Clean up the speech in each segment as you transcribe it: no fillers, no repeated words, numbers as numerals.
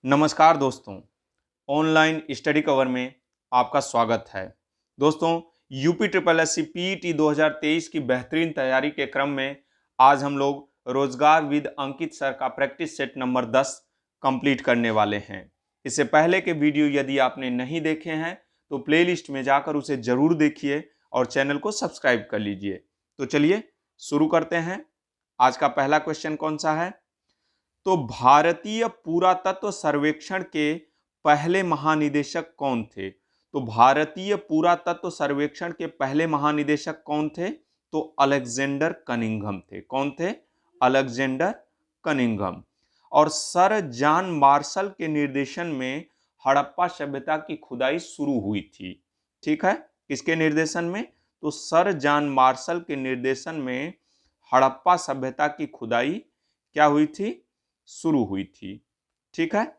नमस्कार दोस्तों, online study cover में आपका स्वागत है। दोस्तों, UP triple S C PET 2023 की बेहतरीन तैयारी के क्रम में आज हम लोग रोजगार विद अंकित सर का प्रैक्टिस सेट नंबर 10 कंप्लीट करने वाले हैं। इससे पहले के वीडियो यदि आपने नहीं देखे हैं तो प्लेलिस्ट में जाकर उसे जरूर देखिए और चैनल को सब्सक्राइब कर लीजिए। तो चलिए शुरू करते हैं। आज का पहला क्वेश्चन कौन सा है? तो भारतीय पुरातत्व सर्वेक्षण के पहले महानिदेशक कौन थे? तो भारतीय पुरातत्व सर्वेक्षण के पहले महानिदेशक कौन थे? तो अलेक्जेंडर कनिंघम थे। कौन थे? Alexander Cunningham. और सर जॉन मार्शल के निर्देशन में हड़प्पा सभ्यता की खुदाई शुरू हुई थी। ठीक है, किसके निर्देशन में? तो सर जॉन मार्शल के निर्देशन में हड़प्पा सभ्यता की खुदाई क्या हुई थी? शुरू हुई थी। ठीक है।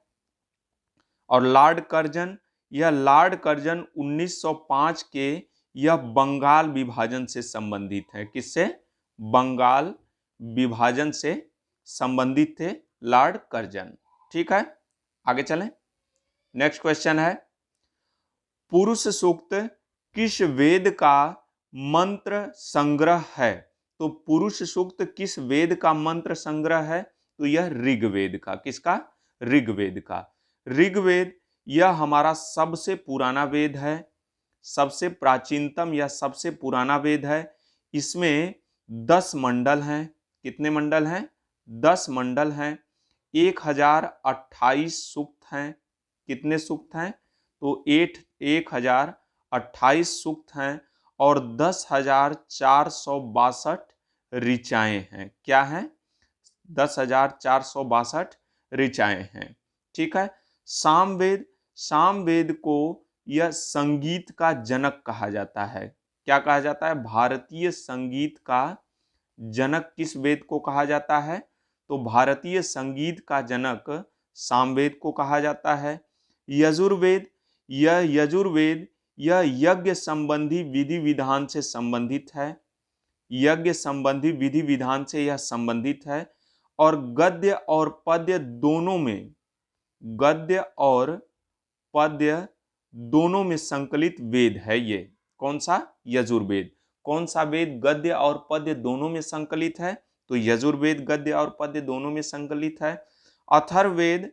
और लॉर्ड कर्जन, यह लॉर्ड कर्जन 1905 के यह बंगाल विभाजन से संबंधित है। किससे? बंगाल विभाजन से संबंधित थे लॉर्ड कर्जन। ठीक है, आगे चलें। नेक्स्ट क्वेश्चन है, पुरुष सूक्त किस वेद का मंत्र संग्रह है? तो पुरुष सूक्त किस वेद का मंत्र संग्रह है? तो यह ऋग्वेद का। किसका? ऋग्वेद का। ऋग्वेद यह हमारा सबसे पुराना वेद है, सबसे प्राचीनतम या सबसे पुराना वेद है। इसमें 10 मंडल हैं। कितने मंडल हैं? 10 मंडल हैं। 1028 सूक्त हैं। कितने सूक्त हैं? तो 1028 सूक्त हैं और 10,462 ऋचाएं हैं। क्या हैं? 10,462 ऋचाएं हैं। ठीक है। सामवेद, सामवेद को यह संगीत का जनक कहा जाता है। क्या कहा जाता है? भारतीय संगीत का जनक किस वेद को कहा जाता है? तो भारतीय संगीत का जनक सामवेद को कहा जाता है। यजुर्वेद, यह यजुर्वेद यह यज्ञ संबंधी विधि विधान से संबंधित है। यज्ञ संबंधी विधि विधान से यह संबंधित है। और गद्य और पद्य दोनों में, गद्य और पद्य दोनों में संकलित वेद है ये। कौन सा? यजुर्वेद। कौन सा वेद गद्य और पद्य दोनों में संकलित है? तो यजुर्वेद गद्य और पद्य दोनों में संकलित है। अथर्ववेद,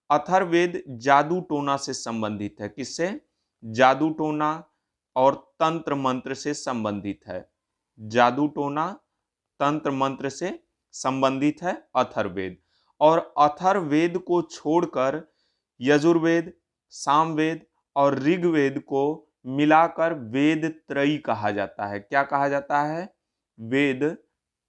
अथर्ववेद जादू टोना से संबंधित है। किससे? जादू टोना और तंत्र मंत्र से संबंधित है। जादू टोना तंत्र मंत्र से संबंधित है अथर्ववेद। और अथर्ववेद को छोड़कर यजुर्वेद, सामवेद और ऋग्वेद को मिलाकर वेद त्रयी कहा जाता है। क्या कहा जाता है? वेद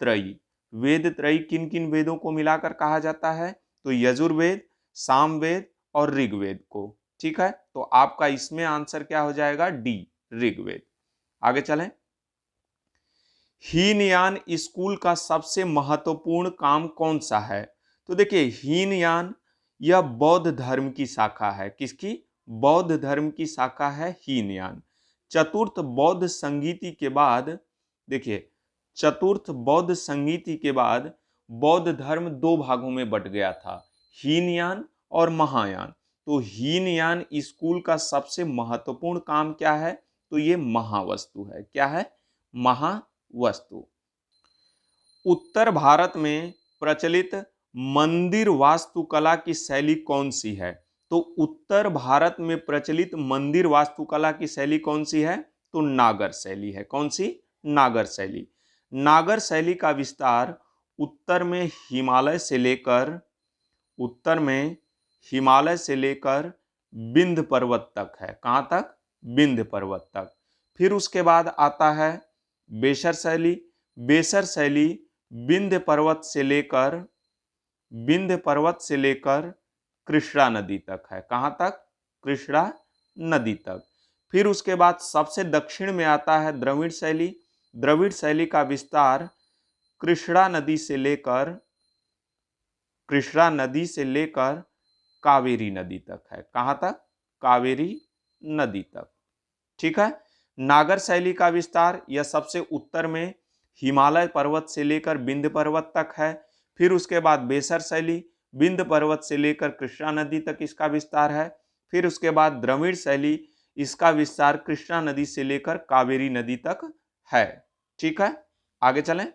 त्रयी। वेद त्रयी किन किन वेदों को मिलाकर कहा जाता है? तो यजुर्वेद, सामवेद और ऋग्वेद को। ठीक है, तो आपका इसमें आंसर क्या हो जाएगा? डी, ऋग्वेद। आगे चलें। हीनयान स्कूल का सबसे महत्वपूर्ण काम कौन सा है? तो देखिए, हीनयान यह बौद्ध धर्म की शाखा है। किसकी? बौद्ध धर्म की शाखा है हीनयान। चतुर्थ बौद्ध संगीति के बाद, देखिए, चतुर्थ बौद्ध संगीति के बाद बौद्ध धर्म 2 भागों में बट गया था, हीनयान और महायान। तो हीनयान स्कूल का सबसे महत्वपूर्ण काम क्या है? तो ये महावस्तु है। क्या है? महावस्तु। उत्तर भारत में प्रचलित मंदिर वास्तुकला की शैली कौन सी है? तो उत्तर भारत में प्रचलित मंदिर वास्तुकला की शैली कौन सी है? तो नागर शैली है। कौन सी? नागर शैली। नागर शैली का विस्तार उत्तर में हिमालय से लेकर, उत्तर में हिमालय से लेकर विंध्य पर्वत तक है। कहां तक? विंध्य पर्वत तक। फिर उसके बाद आता है बेसर शैली। बेसर शैली विंध्य पर्वत से लेकर, विंध्य पर्वत से लेकर कृष्णा नदी तक है। कहां तक? कृष्णा नदी तक। फिर उसके बाद सबसे दक्षिण में आता है द्रविड़ शैली। द्रविड़ शैली का विस्तार कृष्णा नदी से लेकर, कृष्णा नदी से लेकर कावेरी नदी तक है। कहां तक? कावेरी नदी तक। ठीक है। नागर शैली का विस्तार यह सबसे उत्तर में हिमालय पर्वत से लेकर विंध्य पर्वत तक है। फिर उसके बाद बेसर शैली, विंध्य पर्वत से लेकर कृष्णा नदी तक इसका विस्तार है। फिर उसके बाद द्रविड़ शैली, इसका विस्तार कृष्णा नदी से लेकर कावेरी नदी तक है। ठीक है, आगे चलें।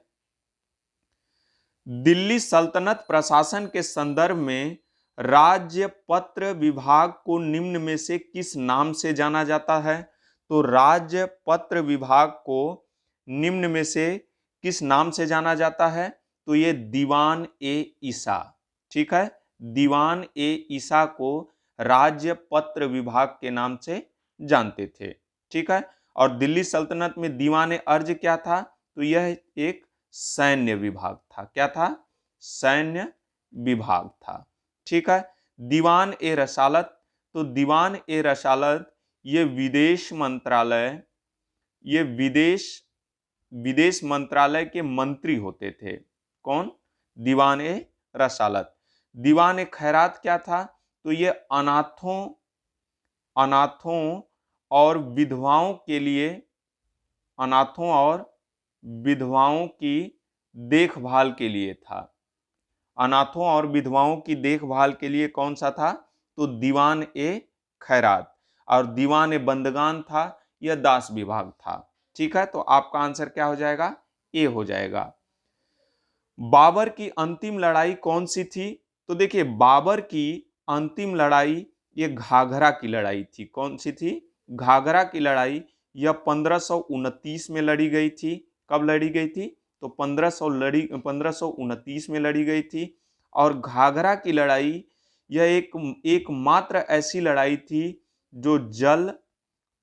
दिल्ली सल्तनत प्रशासन के संदर्भ में राज्य पत्र विभाग को निम्न में से किस नाम से जाना जाता है? तो राज्य पत्र विभाग को निम्न में से किस नाम से जाना जाता है? तो ये दीवान ए ईसा। ठीक है, दीवान ए ईसा को राज्य पत्र विभाग के नाम से जानते थे। ठीक है, और दिल्ली सल्तनत में दीवान ए अर्ज क्या था? तो यह एक सैन्य विभाग था। क्या था? सैन्य विभाग था। ठीक है, दीवान ए रसालत, तो दीवान ए रसालत ये विदेश मंत्रालय, ये विदेश मंत्रालय के मंत्री होते थे। कौन? दीवान ए रसालत। दीवान ए खैरात क्या था? तो ये अनाथों और विधवाओं के लिए, अनाथों और विधवाओं की देखभाल के लिए था। अनाथों और विधवाओं की देखभाल के लिए कौन सा था? तो दीवान ए खैरात। और दीवान ए बंदगान था, यह दास विभाग था। ठीक है, तो आपका आंसर क्या हो जाएगा? ए हो जाएगा। बाबर की अंतिम लड़ाई कौन सी थी? तो देखिए, बाबर की अंतिम लड़ाई ये घाघरा की लड़ाई थी। कौन सी थी? घाघरा की लड़ाई। यह 1529 में लड़ी गई थी। कब लड़ी गई थी? तो 1529 में लड़ी गई थी। और घाघरा की लड़ाई यह एकमात्र ऐसी लड़ाई थी जो जल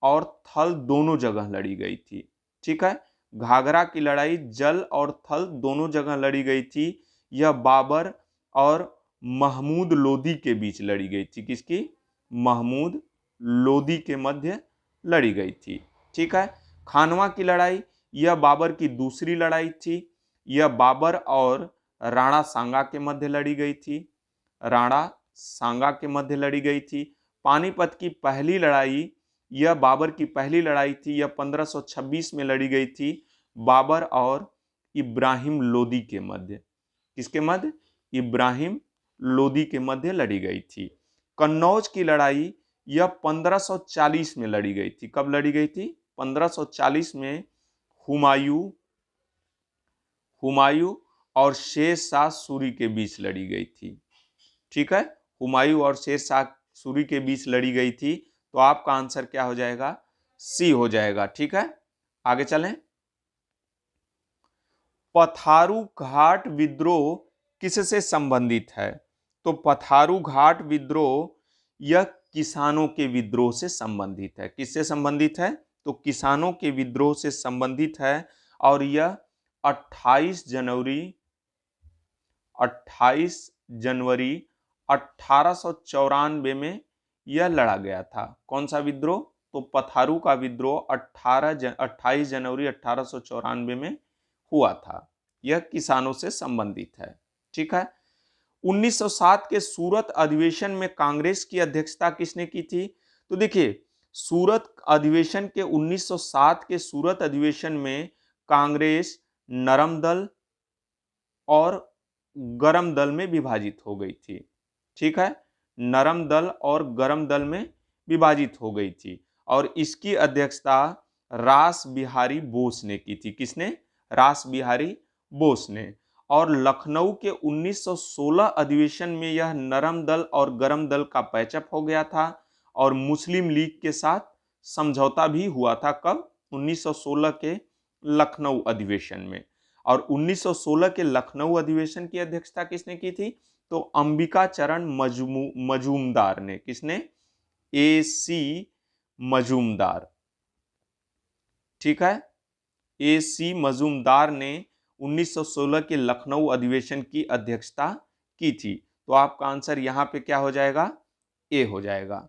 और थल दोनों जगह लड़ी गई थी। ठीक है, घाघरा की लड़ाई जल और थल दोनों जगह लड़ी गई थी। यह बाबर और महमूद लोदी के बीच लड़ी गई थी। किसकी? महमूद लोदी के मध्य लड़ी गई थी। ठीक है, खानवा की लड़ाई यह बाबर की दूसरी लड़ाई थी। यह बाबर और राणा सांगा के मध्य लड़ी गई थी। राणा सांगा के मध्य लड़ी गई थी। पानीपत की पहली लड़ाई यह बाबर की पहली लड़ाई थी। यह 1526 में लड़ी गई थी, बाबर और इब्राहिम लोदी के मध्य। किसके मध्य? इब्राहिम लोदी के मध्य लड़ी गई थी। कन्नौज की लड़ाई यह 1540 में लड़ी गई थी। कब लड़ी गई थी? 1540 में हुमायूं और शेर शाह सूरी के बीच लड़ी गई थी। ठीक है, हुमायूं और शेर शाह सूरी के बीच लड़ी गई थी। तो आपका आंसर क्या हो जाएगा? सी हो जाएगा। ठीक है, आगे चलें। पथारू घाट विद्रोह किससे संबंधित है? तो पथारू घाट विद्रोह यह किसानों के विद्रोह से संबंधित है। किससे संबंधित है? तो किसानों के विद्रोह से संबंधित है। और यह 28 जनवरी 1894 में यह लड़ा गया था। कौन सा विद्रोह? तो पथारू का विद्रोह 28 जनवरी 1894 में हुआ था। यह किसानों से संबंधित है। ठीक है, 1907 के सूरत अधिवेशन में कांग्रेस की अध्यक्षता किसने की थी? तो देखिए, सूरत अधिवेशन के 1907 के सूरत अधिवेशन में कांग्रेस नरम दल और गरम दल में विभाजित हो गई थी। ठीक है, नरम दल और गरम दल में विभाजित हो गई थी। और इसकी अध्यक्षता रास बिहारी बोस ने की थी। किसने? रास बिहारी बोस ने। और लखनऊ के 1916 अधिवेशन में यह नरम दल और गरम दल का पैचअप हो गया था और मुस्लिम लीग के साथ समझौता भी हुआ था। कब? 1916 के लखनऊ अधिवेशन में। और 1916 के लखनऊ अधिवेशन की अध्यक्षता किसने की थी? तो अंबिका चरण मजूमदार ने। किसने? AC मजूमदार। ठीक है, AC मजूमदार ने 1916 के लखनऊ अधिवेशन की अध्यक्षता की थी। तो आपका आंसर यहां पे क्या हो जाएगा? ए हो जाएगा।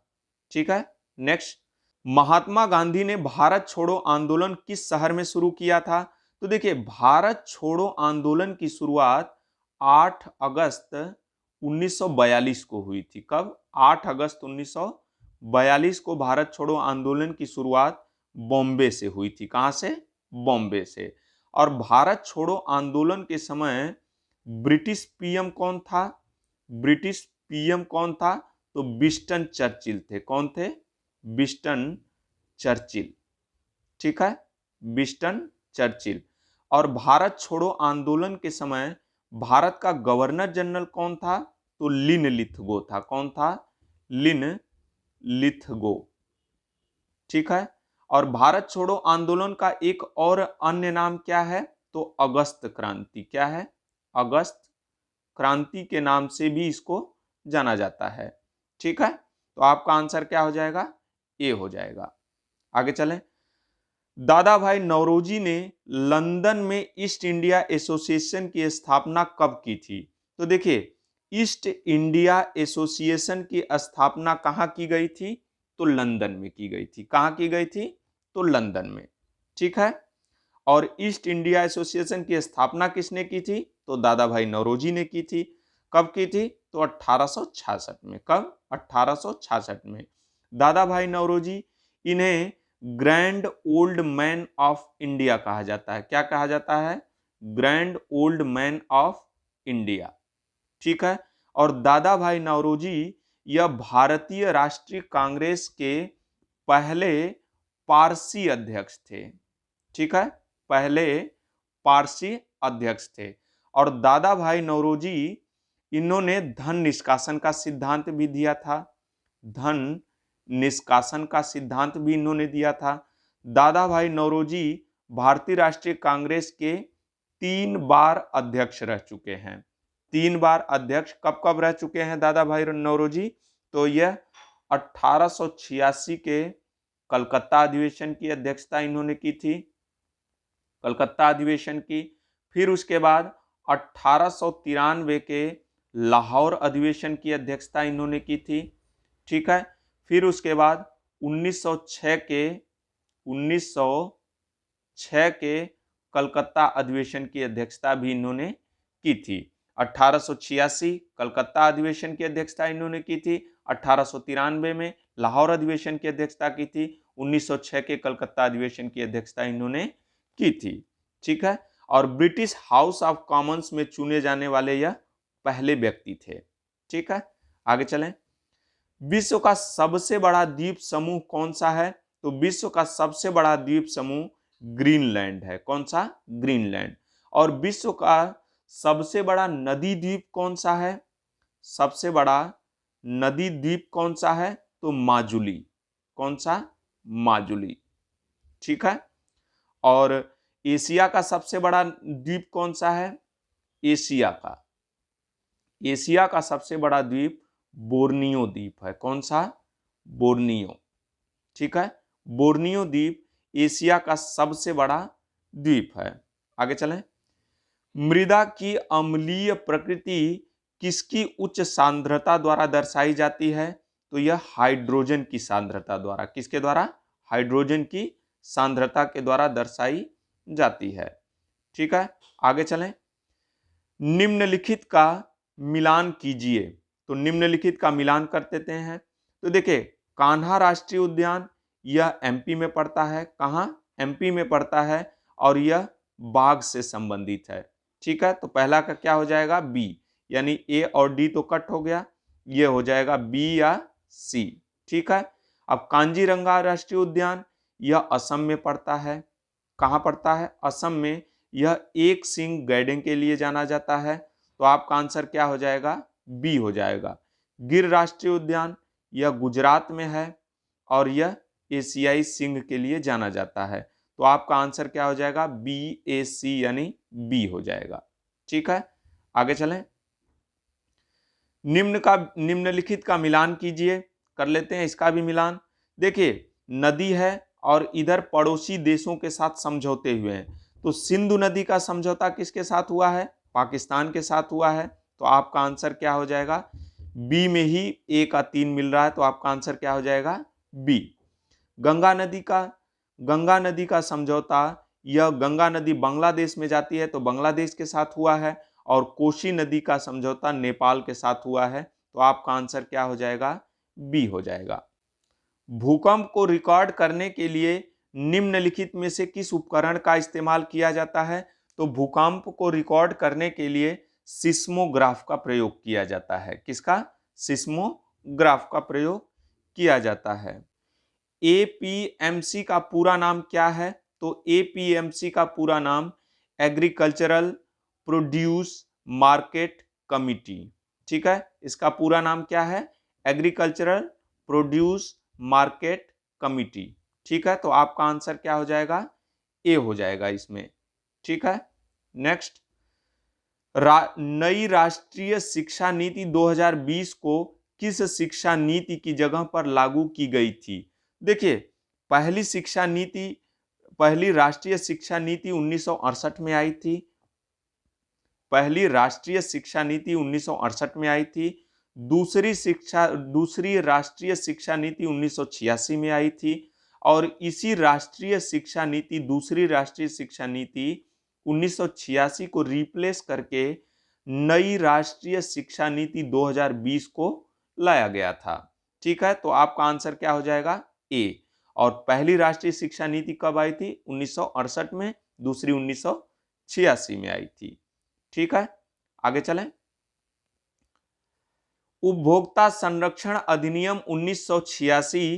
ठीक है, नेक्स्ट। महात्मा गांधी ने भारत छोड़ो आंदोलन किस शहर में शुरू किया था? तो देखिए, भारत छोड़ो आंदोलन की शुरुआत 8 अगस्त 1942 को हुई थी। कब? 8 अगस्त 1942 को भारत छोड़ो आंदोलन की शुरुआत बॉम्बे से हुई थी। कहां से? बॉम्बे से। और भारत छोड़ो आंदोलन के समय ब्रिटिश PM कौन था? ब्रिटिश पीएम कौन था? तो विंस्टन चर्चिल थे। कौन थे? Winston Churchill. ठीक है, विंस्टन चर्चिल। और भारत छोड़ो आंदोलन के समय भारत का गवर्नर जनरल कौन था? तो लिन लिथगो था। कौन था? लिन लिथगो। ठीक है। और भारत छोड़ो आंदोलन का एक और अन्य नाम क्या है? तो अगस्त क्रांति। क्या है? अगस्त क्रांति के नाम से भी इसको जाना जाता है। ठीक है, तो आपका आंसर क्या हो जाएगा? ए हो जाएगा। आगे चलें। दादा भाई नौरोजी ने लंदन में ईस्ट इंडिया एसोसिएशन की स्थापना कब की थी? तो देखिए, ईस्ट इंडिया एसोसिएशन की स्थापना कहाँ की गई थी? तो लंदन में की गई थी। कहाँ की गई थी? तो लंदन में। ठीक है। और ईस्ट इंडिया एसोसिएशन की स्थापना किसने की थी? तो दादा भाई नौरोजी ने की थी। कब की थी? तो 1866 में। कब? 1866 में। दादा भाई नौरोजी, इन्हें grand old man of India कहा जाता है। क्या कहा जाता है? Grand old man of India. ठीक है। और दादा भाई नौरोजी यह भारतीय राष्ट्रीय कांग्रेस के पहले पारसी अध्यक्ष थे। ठीक है, पहले पारसी अध्यक्ष थे। और दादा भाई नौरोजी, इन्होंने धन निष्कासन का सिद्धांत भी दिया था। धन निष्कासन का सिद्धांत भी इन्होंने दिया था। दादा भाई नौरोजी भारतीय राष्ट्रीय कांग्रेस के 3 बार अध्यक्ष रह चुके हैं। 3 बार अध्यक्ष कब कब रह चुके हैं दादा भाई नौरोजी? तो यह 1886 के कलकत्ता अधिवेशन की अध्यक्षता इन्होंने की थी, कलकत्ता अधिवेशन की। फिर उसके बाद 1893 के लाहौर अधिवेशन की अध्यक्षता इन्होंने की थी। ठीक है। फिर उसके बाद 1906 के कलकत्ता अधिवेशन की अध्यक्षता भी इन्होंने की थी। 1886 कलकत्ता अधिवेशन की अध्यक्षता इन्होंने की थी। 1893 में लाहौर अधिवेशन की अध्यक्षता की थी। 1906 के कलकत्ता अधिवेशन की अध्यक्षता इन्होंने की थी। ठीक है। और ब्रिटिश हाउस ऑफ कॉमन्स में चुने जाने वाले यह पहले व्यक्ति थे। ठीक है, आगे चलें। विश्व का सबसे बड़ा द्वीप समूह कौन सा है? तो विश्व का सबसे बड़ा द्वीप समूह ग्रीनलैंड है। कौन सा? ग्रीनलैंड। और विश्व का सबसे बड़ा नदी द्वीप कौन सा है? सबसे बड़ा नदी द्वीप कौन सा है? तो माजुली। कौन सा? माजुली। ठीक है। और एशिया का सबसे बड़ा द्वीप कौन सा है? एशिया का सबसे बड़ा द्वीप बोर्नियो द्वीप है। कौन सा? बोर्नियो। ठीक है, बोर्नियो द्वीप एशिया का सबसे बड़ा द्वीप है। आगे चलें। मृदा की अम्लीय प्रकृति किसकी उच्च सांद्रता द्वारा दर्शाई जाती है? तो यह हाइड्रोजन की सांद्रता द्वारा। किसके द्वारा? हाइड्रोजन की सांद्रता के द्वारा दर्शाई जाती है। ठीक है, आगे चलें। निम्नलिखित का मिलान कीजिए। तो निम्नलिखित का मिलान कर देते हैं। तो देखिए, कान्हा राष्ट्रीय उद्यान यह एमपी में पड़ता है। कहाँ? एमपी में पड़ता है। और यह बाघ से संबंधित है। ठीक है, तो पहला का क्या हो जाएगा? बी, यानी ए और डी तो कट हो गया, ये हो जाएगा बी या सी। ठीक है। अब कांजीरंगा राष्ट्रीय उद्यान यह असम में पड़ता है। कहाँ पड़ता है? असम में। यह एक सींग गैंडे के लिए जाना जाता है। तो आपका आंसर क्या हो जाएगा? बी हो जाएगा। गिर राष्ट्रीय उद्यान यह गुजरात में है और यह एशियाई सिंह के लिए जाना जाता है। तो आपका आंसर क्या हो जाएगा? बी, ए, सी, यानी बी हो जाएगा। ठीक है, आगे चलें। निम्नलिखित का मिलान कीजिए। कर लेते हैं इसका भी मिलान। देखिए, नदी है और इधर पड़ोसी देशों के साथ समझौते हुए हैं। तो सिंधु नदी का समझौता किसके साथ हुआ है? पाकिस्तान के साथ हुआ है। तो आपका आंसर क्या हो जाएगा? बी में ही ए का 3 मिल रहा है, तो आपका आंसर क्या हो जाएगा? बी। गंगा नदी का समझौता, यह गंगा नदी बांग्लादेश में जाती है, तो बांग्लादेश के साथ हुआ है। और कोसी नदी का समझौता नेपाल के साथ हुआ है। तो आपका आंसर क्या हो जाएगा? बी हो जाएगा। भूकंप को रिकॉर्ड करने के लिए निम्नलिखित में से किस उपकरण का इस्तेमाल किया जाता है? तो भूकंप को रिकॉर्ड करने के लिए सिस्मोग्राफ का प्रयोग किया जाता है। किसका? सिस्मोग्राफ का प्रयोग किया जाता है। एपीएमसी का पूरा नाम क्या है? तो एपीएमसी का पूरा नाम एग्रीकल्चरल प्रोड्यूस मार्केट कमिटी। ठीक है, इसका पूरा नाम क्या है? Agricultural produce market committee. ठीक है, तो आपका आंसर क्या हो जाएगा? ए हो जाएगा इसमें। ठीक है, नेक्स्ट, नई राष्ट्रीय शिक्षा नीति 2020 को किस शिक्षा नीति की जगह पर लागू की गई थी? देखिए, पहली राष्ट्रीय शिक्षा नीति 1968 में आई थी। पहली राष्ट्रीय शिक्षा नीति 1968 में आई थी। दूसरी राष्ट्रीय शिक्षा नीति 1986 में आई थी। और इसी दूसरी राष्ट्रीय शिक्षा नीति 1986 को रिप्लेस करके नई राष्ट्रीय शिक्षा नीति 2020 को लाया गया था। ठीक है, तो आपका आंसर क्या हो जाएगा? ए। और पहली राष्ट्रीय शिक्षा नीति कब आई थी? 1968 में, दूसरी 1986 में आई थी। ठीक है, आगे चलें। उपभोक्ता संरक्षण अधिनियम 1986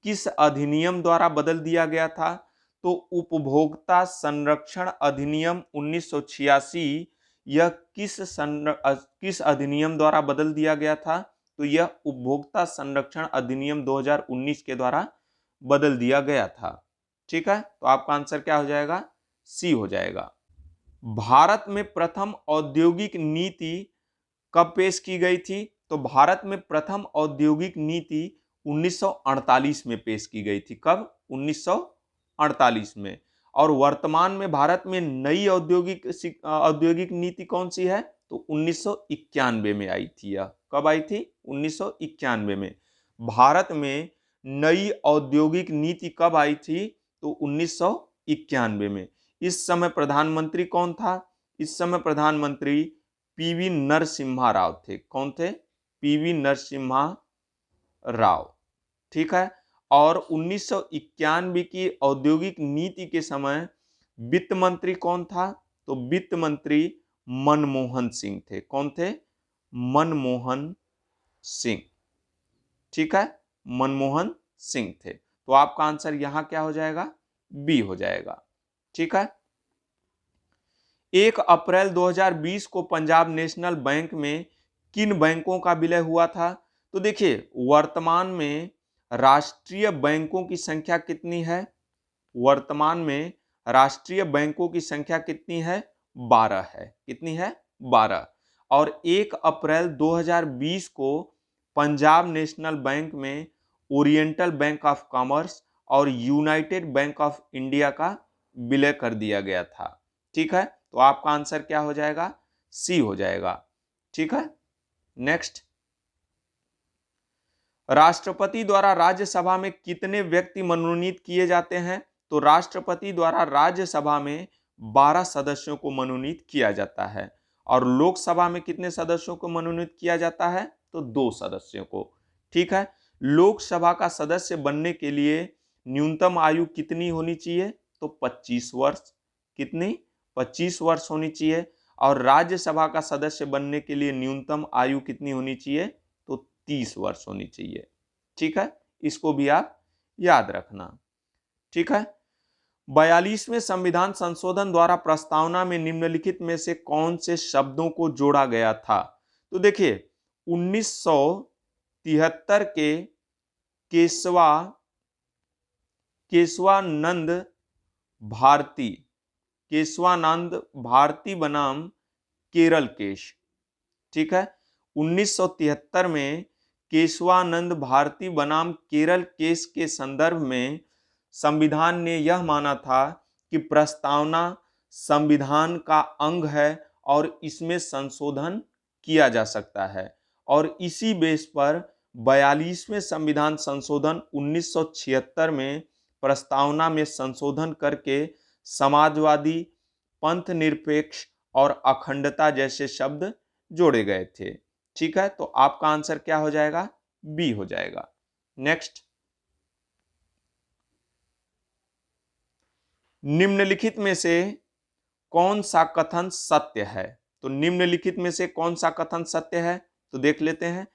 किस अधिनियम द्वारा बदल दिया गया था? तो उपभोक्ता संरक्षण अधिनियम 1986 यह किस अधिनियम द्वारा बदल दिया गया था? तो यह उपभोक्ता संरक्षण अधिनियम 2019 के द्वारा बदल दिया गया था। ठीक है, तो आपका आंसर क्या हो जाएगा? सी हो जाएगा। भारत में प्रथम औद्योगिक नीति कब पेश की गई थी? तो भारत में प्रथम औद्योगिक नीति 1948 में पेश की गई थी। कब? 1948 में। और वर्तमान में भारत में नई औद्योगिक नीति कौन सी है? तो 1991 में आई थी। यह कब आई थी? 1991 में। भारत में नई औद्योगिक नीति कब आई थी? तो 1991 में। इस समय प्रधानमंत्री कौन था? इस समय प्रधानमंत्री पीवी नरसिम्हा राव थे। कौन थे? पीवी नरसिम्हा राव। ठीक है, और 1991 की औद्योगिक नीति के समय वित्त मंत्री कौन था? तो वित्त मंत्री मनमोहन सिंह थे। कौन थे? मनमोहन सिंह। ठीक है, मनमोहन सिंह थे। तो आपका आंसर यहां क्या हो जाएगा? बी हो जाएगा। ठीक है, 1 अप्रैल 2020 को पंजाब नेशनल बैंक में किन बैंकों का विलय हुआ था? तो देखिए, वर्तमान में राष्ट्रीय बैंकों की संख्या कितनी है? वर्तमान में राष्ट्रीय बैंकों की संख्या कितनी है? 12 है। कितनी है? 12। और 1 अप्रैल 2020 को पंजाब नेशनल बैंक में ओरिएंटल बैंक ऑफ कॉमर्स और यूनाइटेड बैंक ऑफ इंडिया का विलय कर दिया गया था। ठीक है, तो आपका आंसर क्या हो जाएगा? सी हो जाएगा। ठीक है, नेक्स्ट, राष्ट्रपति द्वारा राज्यसभा में कितने व्यक्ति मनोनीत किए जाते हैं? तो राष्ट्रपति द्वारा राज्यसभा में 12 सदस्यों को मनोनीत किया जाता है। और लोकसभा में कितने सदस्यों को मनोनीत किया जाता है? तो 2 सदस्यों को। ठीक है, लोकसभा का सदस्य बनने के लिए न्यूनतम आयु कितनी होनी चाहिए? तो 25 वर्ष। कितनी? 25 वर्ष होनी चाहिए। और राज्यसभा का सदस्य बनने के लिए न्यूनतम आयु कितनी होनी चाहिए? तो 30 वर्ष होनी चाहिए। ठीक है, इसको भी आप याद रखना। ठीक है, 42वें संविधान संशोधन द्वारा प्रस्तावना में निम्नलिखित में से कौन से शब्दों को जोड़ा गया था? तो देखिए, 1973 के केशवानंद भारती बनाम केरल केश। ठीक है, 1973 में केशवानंद भारती बनाम केरल केस के संदर्भ में संविधान ने यह माना था कि प्रस्तावना संविधान का अंग है और इसमें संशोधन किया जा सकता है। और इसी बेस पर 42वें संविधान संशोधन 1976 में प्रस्तावना में संशोधन करके समाजवादी, पंथ निरपेक्ष और अखंडता जैसे शब्द जोड़े गए थे। ठीक है, तो आपका आंसर क्या हो जाएगा? बी हो जाएगा। नेक्स्ट, निम्नलिखित में से कौन सा कथन सत्य है? तो निम्नलिखित में से कौन सा कथन सत्य है? तो देख लेते हैं।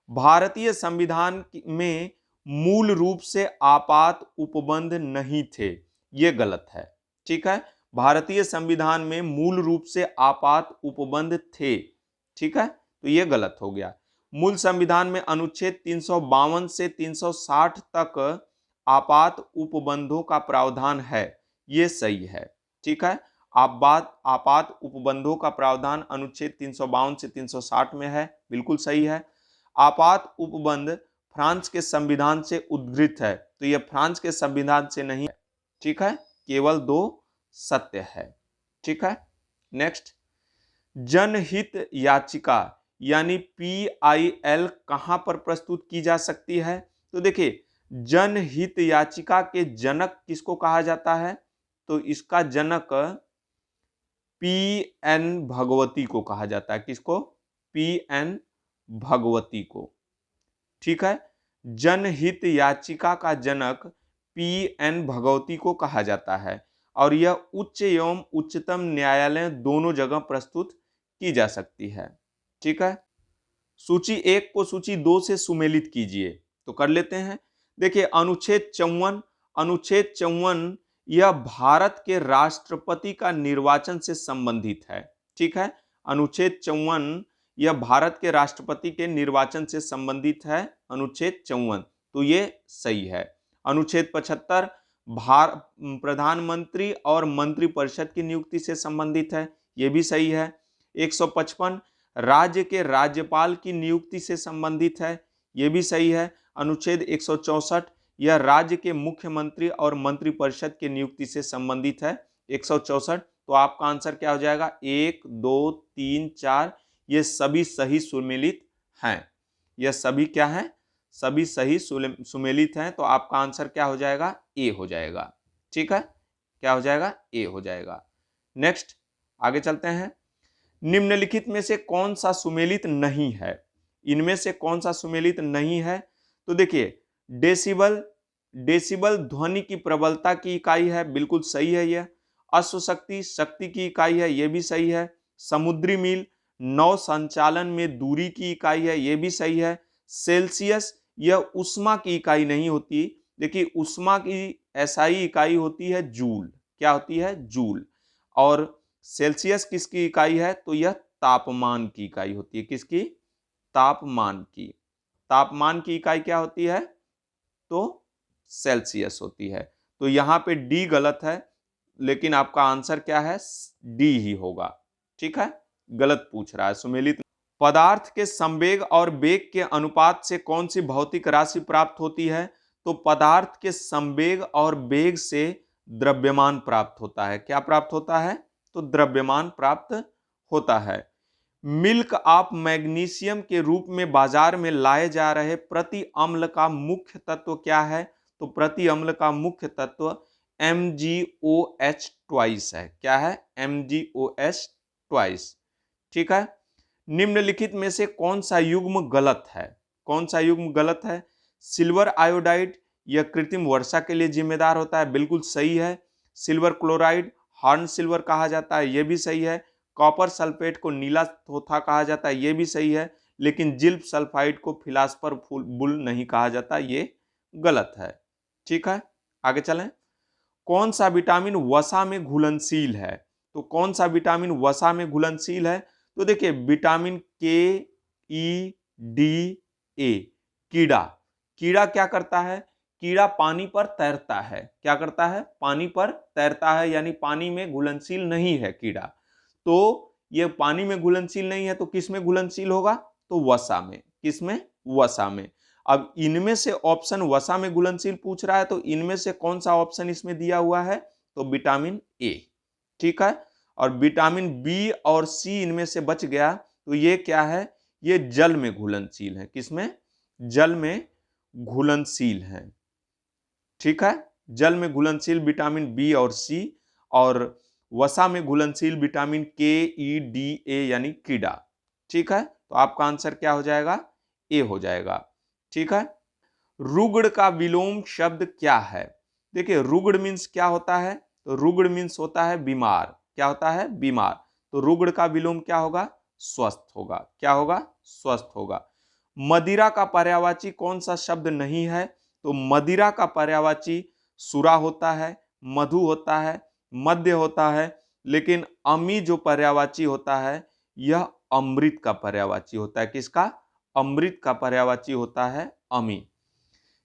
भारतीय संविधान में मूल रूप से आपात उपबंध नहीं थे, ये गलत है। ठीक है, भारतीय संविधान में मूल रूप से आपात उपबंध थे। ठीक है, तो ये गलत हो गया। मूल संविधान में अनुच्छेद 352 से 360 तक आपात उपबंधों का प्रावधान है, ये सही है। ठीक है, आपात उपबंधों का प्रावधान अनुच्छेद 352 से 360 में है, बिल्कुल सही है। आपात उपबंध फ्रांस के संविधान से उद्धृत है, तो यह फ्रांस के संविधान से नहीं है। ठीक है, केवल 2 सत्य है। ठीक है, नेक्स्ट, जनहित याचिका यानी PIL कहां पर प्रस्तुत की जा सकती है? तो देखिए, जनहित याचिका के जनक किसको कहा जाता है? तो इसका जनक PN भगवती को कहा जाता है। किसको? PN भगवती को। ठीक है, जनहित याचिका का जनक PN भगवती को कहा जाता है और यह उच्च एवं उच्चतम न्यायालय दोनों जगह प्रस्तुत की जा सकती है। ठीक है, सूची 1 को सूची 2 से सुमेलित कीजिए, तो कर लेते हैं। देखिए, अनुच्छेद 54 यह भारत के राष्ट्रपति का निर्वाचन से संबंधित है। ठीक है, अनुच्छेद 54 यह भारत के राष्ट्रपति के निर्वाचन से संबंधित है, अनुच्छेद 54, तो ये सही है। अनुच्छेद 75 प्रधानमंत्री और मंत्रिपरिषद की नियुक्ति से संबंधित है, ये भी सही है। 155 राज्य के राज्यपाल की नियुक्ति से संबंधित है, ये भी सही है। अनुच्छेद 164 यह राज्य के मुख्यमंत्री और मंत्रिपरिषद की नियुक्ति से संबंधित है, 164। तो आपका आंसर क्या हो जाएगा? 1, 2, 3, 4, ये सभी सही सुमेलित हैं। यह सभी क्या हैं? सभी सही सुमेलित हैं, तो आपका आंसर क्या हो जाएगा? ए हो जाएगा। ठीक है, क्या हो जाएगा? ए हो जाएगा। नेक्स्ट, आगे चलते हैं। निम्नलिखित में से कौन सा सुमेलित नहीं है? इनमें से कौन सा सुमेलित नहीं है? तो देखिए, डेसिबल ध्वनि की प्रबलता की इकाई है, बिल्कुल सही है यह। अश्वशक्ति शक्ति की इकाई है, यह भी सही है। समुद्री मील नौ संचालन में दूरी की इकाई है, यह भी सही है। सेल्सियस यह उष्मा की इकाई नहीं होती, देखिए उष्मा की SI इकाई होती है जूल। क्या होती है? जूल। और सेल्सियस किसकी इकाई है? तो यह तापमान की इकाई होती है। किसकी? तापमान की। तापमान की इकाई क्या होती है? तो सेल्सियस होती है। तो यहां पे डी गलत है, लेकिन आपका आंसर क्या है? डी ही होगा। ठीक है, गलत पूछ रहा है सुमेलित। पदार्थ के संवेग और वेग के अनुपात से कौन सी भौतिक राशि प्राप्त होती है? तो पदार्थ के संवेग और वेग से द्रव्यमान प्राप्त होता है। क्या प्राप्त होता है? तो द्रव्यमान प्राप्त होता है। मिल्क ऑफ मैग्नीशियम के रूप में बाजार में लाए जा रहे प्रति अम्ल का मुख्य तत्व क्या है? तो प्रति अम्ल का मुख्य तत्व MgOH ट्वाइस है। क्या है? MgOH twice. ठीक है, निम्नलिखित में से कौन सा युग्म गलत है? कौन सा युग्म गलत है? सिल्वर आयोडाइड यह कृत्रिम वर्षा के लिए जिम्मेदार होता है, बिल्कुल सही है। सिल्वर क्लोराइड हॉर्न सिल्वर कहा जाता है, यह भी सही है। कॉपर सल्फेट को नीला थोथा कहा जाता है, यह भी सही है। लेकिन जिल्प सल्फाइड को फिलास्पर बुल नहीं कहा जाता, ये गलत है। ठीक है, आगे चलें। कौन सा विटामिन वसा में घुलनशील है? तो कौन सा विटामिन वसा में घुलनशील है? तो देखिए, विटामिन KE, D, A। कीड़ा क्या करता है? कीड़ा पानी पर तैरता है। क्या करता है? पानी पर तैरता है, यानी पानी में घुलनशील नहीं है कीड़ा। तो ये पानी में घुलनशील नहीं है, तो किस में घुलनशील होगा? तो वसा में। किस में? वसा में। अब इनमें से ऑप्शन वसा में घुलनशील पूछ रहा है, तो इनमें से कौन सा ऑप्शन इसमें दिया हुआ है? तो विटामिन A। ठीक है, और विटामिन B और C इनमें से बच गया, तो ये क्या है? ये जल में घुलनशील है। किसमें? जल में घुलनशील है। ठीक है, जल में घुलनशील विटामिन B और C, और वसा में घुलनशील विटामिन KE, D, A यानी कीड़ा। ठीक है, तो आपका आंसर क्या हो जाएगा? ए हो जाएगा। ठीक है, रुग्ण का विलोम शब्द क्या है? देखिए, रुग्ण मीन्स क्या होता है? तो रुग्ण मीन्स होता है बीमार। क्या होता है? बीमार। तो रुग्ण का विलोम क्या होगा? स्वस्थ होगा। क्या होगा? स्वस्थ होगा। मदिरा का पर्यायवाची कौन सा शब्द नहीं है? तो मदिरा का पर्यायवाची सुरा होता है, मधु होता है, मद्य होता है, लेकिन अमी जो पर्यायवाची होता है यह अमृत का पर्यायवाची होता है। किसका? अमृत का पर्यायवाची होता है अमी।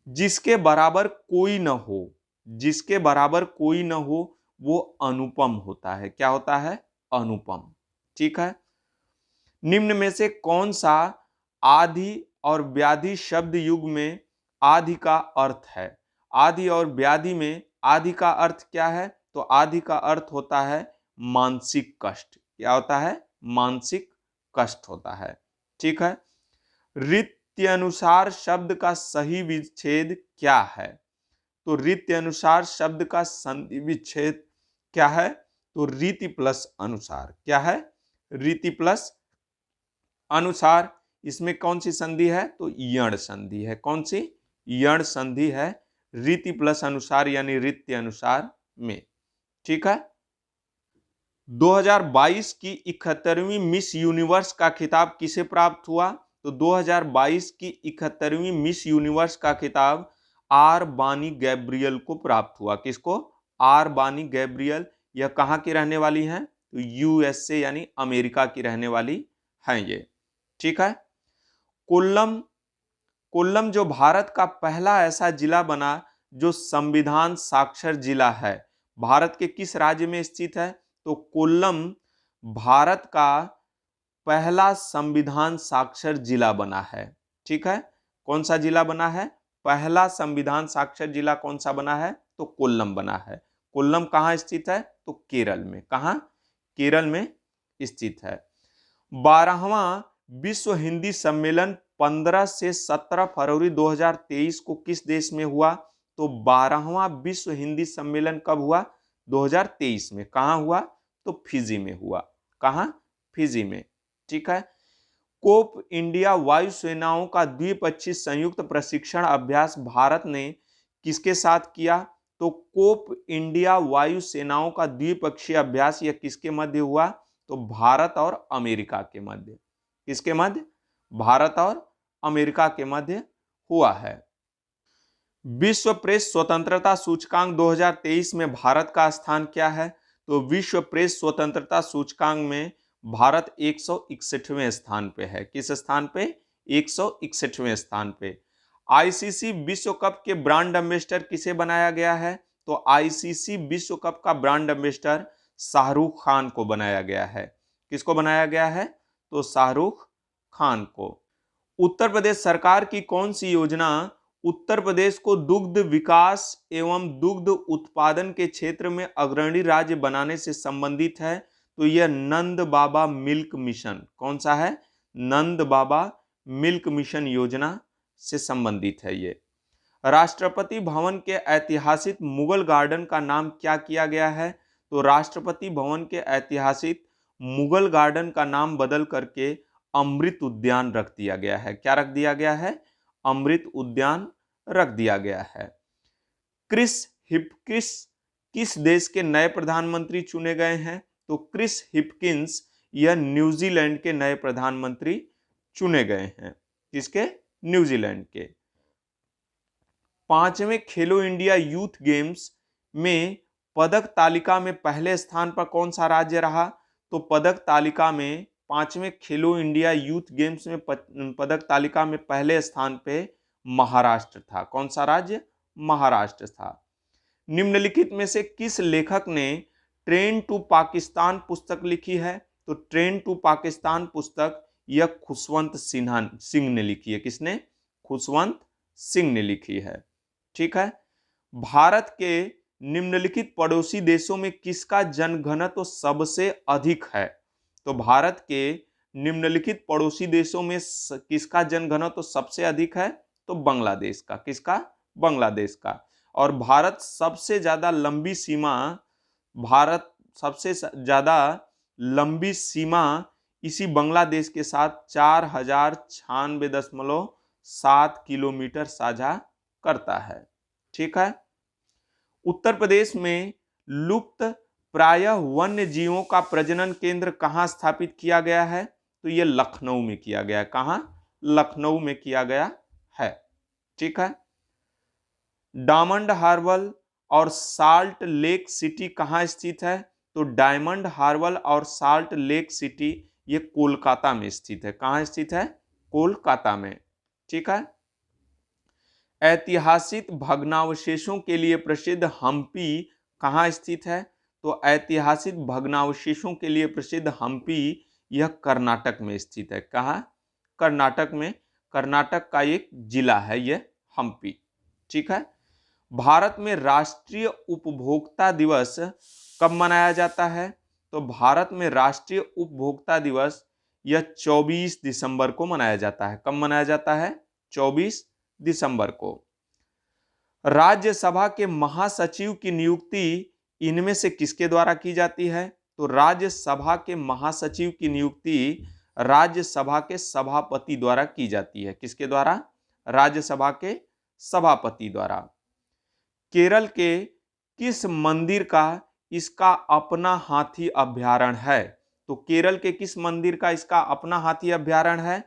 जिसके बराबर कोई न हो, जिसके बराबर कोई न हो वो अनुपम होता है। क्या होता है? अनुपम। ठीक है। निम्न में से कौन सा आदि और व्याधि शब्द युग में आदि का अर्थ है? आदि और व्याधि में आदि का अर्थ क्या है? तो आदि का अर्थ होता है मानसिक कष्ट। क्या होता है? मानसिक कष्ट होता है। ठीक है। रीत्यनुसार शब्द का सही विच्छेद क्या है? तो रीत्यनुसार शब्द का संधि विच्छेद क्या है? तो रीति प्लस अनुसार। क्या है? रीति प्लस अनुसार। इसमें कौन सी संधि है? तो यण संधि है। कौन सी? यण संधि है रीति प्लस अनुसार यानी रीत्य अनुसार में। ठीक है। 2022 की 71वीं मिस यूनिवर्स का खिताब किसे प्राप्त हुआ? तो 2022 की 71वीं मिस यूनिवर्स का खिताब आर बानी गैब्रियल को प्राप्त हुआ। किसको? आर बानी गैब्रियल। यह कहां की रहने वाली हैं? तो यूएसए यानी अमेरिका की रहने वाली हैं ये। ठीक है। कोल्लम, कोल्लम जो भारत का पहला ऐसा जिला बना जो संविधान साक्षर जिला है, भारत के किस राज्य में स्थित है? तो कोल्लम भारत का पहला संविधान साक्षर जिला बना है। ठीक है। कौन सा जिला बना है? पहला संविधान साक्षर जिला कौन सा बना है? तो कोल्लम बना है। कोल्लम कहाँ स्थित है? तो केरल में। कहाँ? केरल में स्थित है। 12वां विश्व हिंदी सम्मेलन 15 से 17 फरवरी 2023 को किस देश में हुआ? तो 12वां विश्व हिंदी सम्मेलन कब हुआ? 2023 में। कहां हुआ? तो फिजी में हुआ। कहां? फिजी में। ठीक है। कोप इंडिया वायुसेनाओं का द्विपक्षीय संयुक्त प्रशिक्षण अभ्यास भारत ने किसके साथ किया? तो कोप इंडिया वायुसेनाओं का द्विपक्षीय अभ्यास यह किसके मध्य हुआ? तो भारत और अमेरिका के मध्य। किसके मध्य? भारत और अमेरिका के मध्य हुआ है। विश्व प्रेस स्वतंत्रता सूचकांक 2023 में भारत का स्थान क्या है? तो विश्व प्रेस स्वतंत्रता सूचकांक में भारत 161वें स्थान पे है। किस स्थान पे? 161वें स्थान पे। आईसीसी विश्व कप के ब्रांड एम्बेसडर किसे बनाया गया है? तो आईसीसी विश्व कप का ब्रांड एम्बेसडर शाहरुख खान को बनाया गया है। किसको बनाया गया है? तो शाहरुख खान को। उत्तर प्रदेश सरकार की कौन सी योजना उत्तर प्रदेश को दुग्ध विकास एवं दुग्ध उत्पादन के क्षेत्र में अग्रणी राज्य बनाने से संबंधित है? तो यह नंद बाबा मिल्क मिशन। कौन सा है? नंद बाबा मिल्क मिशन योजना से संबंधित है ये। राष्ट्रपति भवन के ऐतिहासिक मुगल गार्डन का नाम क्या किया गया है? तो राष्ट्रपति भवन के ऐतिहासिक मुगल गार्डन का नाम बदल करके अमृत उद्यान रख दिया गया है। क्या रख दिया गया है? अमृत उद्यान रख दिया गया है। क्रिस हिपकिंस किस देश के नए प्रधानमंत्री चुने गए हैं? तो क्रिस हिपकिंस यह न्यूजीलैंड के नए प्रधानमंत्री चुने गए हैं। किसके? न्यूजीलैंड के। 5वें खेलो इंडिया यूथ गेम्स में पदक तालिका में पहले स्थान पर कौन सा राज्य रहा? तो पदक तालिका में 5वें खेलो इंडिया यूथ गेम्स में पदक तालिका में पहले स्थान पे महाराष्ट्र था। कौन सा राज्य? महाराष्ट्र था। निम्नलिखित में से किस लेखक ने ट्रेन टू पाकिस्तान पुस्तक लिखी है? तो ट्रेन टू पाकिस्तान पुस्तक यह खुशवंत सिंह ने लिखी है। किसने? खुशवंत सिंह ने लिखी है। ठीक है। भारत के निम्नलिखित पड़ोसी देशों में किसका जनघनत्व सबसे अधिक है? तो भारत के निम्नलिखित पड़ोसी देशों में किसका जनघनत्व सबसे अधिक है? तो बांग्लादेश का। किसका? बांग्लादेश का। और भारत सबसे ज्यादा लंबी सीमा इसी बांग्लादेश के साथ 4096.7 किलोमीटर साझा करता है। ठीक है। उत्तर प्रदेश में लुप्त प्रायः वन्य जीवों का प्रजनन केंद्र कहाँ स्थापित किया गया है? तो ये लखनऊ में किया गया है। कहाँ? लखनऊ में किया गया है। ठीक है। डायमंड हार्बर और साल्ट लेक सिटी कहाँ स्थित है? तो डायमंड हार्बर और साल्ट लेक सिटी ये कोलकाता में स्थित है। कहाँ स्थित है? कोलकाता में। ठीक है। ऐतिहासिक भग्नावशेषों के लिए प्रसिद्ध हम्पी कहाँ स्थित है? तो ऐतिहासिक भग्नावशेषों के लिए प्रसिद्ध हम्पी यह कर्नाटक में स्थित है। कहाँ? कर्नाटक में। कर्नाटक का एक जिला है यह हम्पी। ठीक है। भारत में राष्ट्रीय उपभोक्ता दिवस कब मनाया जाता है? तो भारत में राष्ट्रीय उपभोक्ता दिवस यह 24 दिसंबर को मनाया जाता है। कब मनाया जाता है? 24 दिसंबर को। राज्यसभा के महासचिव की नियुक्ति इनमें से किसके द्वारा की जाती है? तो राज्यसभा के महासचिव की नियुक्ति राज्यसभा के सभापति द्वारा की जाती है। किसके द्वारा? राज्यसभा के सभापति द्वारा। केरल के किस मंदिर का इसका अपना हाथी अभयारण्य है? तो केरल के किस मंदिर का इसका अपना हाथी अभयारण्य है?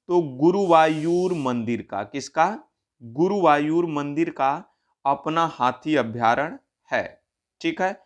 तो गुरुवायूर मंदिर का। किसका? गुरुवायूर मंदिर का अपना हाथी अभयारण्य है। ठीक है।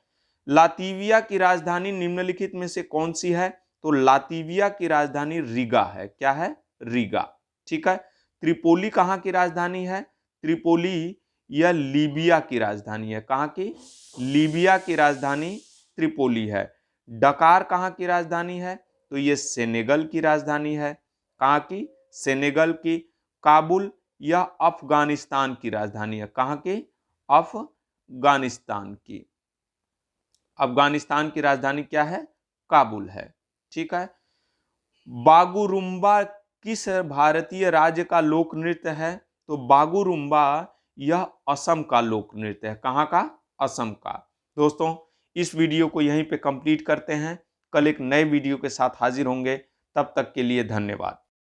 लातविया की राजधानी निम्नलिखित में से कौन सी है? तो लातविया की राजधानी रीगा है। क्या है? रीगा। ठीक है। त्रिपोली कहाँ की राजधानी है? त्रिपोली यह लीबिया की राजधानी है। कहाँ की? लीबिया की राजधानी त्रिपोली है। डकार कहाँ की राजधानी है? तो ये सेनेगल की राजधानी है। कहाँ की? सेनेगल की। काबुल यह अफगानिस्तान की राजधानी है। कहाँ की? अफगानिस्तान की। अफगानिस्तान की राजधानी क्या है? काबुल है। ठीक है। बागुरुम्बा किस भारतीय राज्य का लोक नृत्य है? तो बागुरुम्बा यह असम का लोक नृत्य है। कहाँ का? असम का। दोस्तों, इस वीडियो को यहीं पे कंप्लीट करते हैं। कल एक नए वीडियो के साथ हाजिर होंगे। तब तक के लिए धन्यवाद।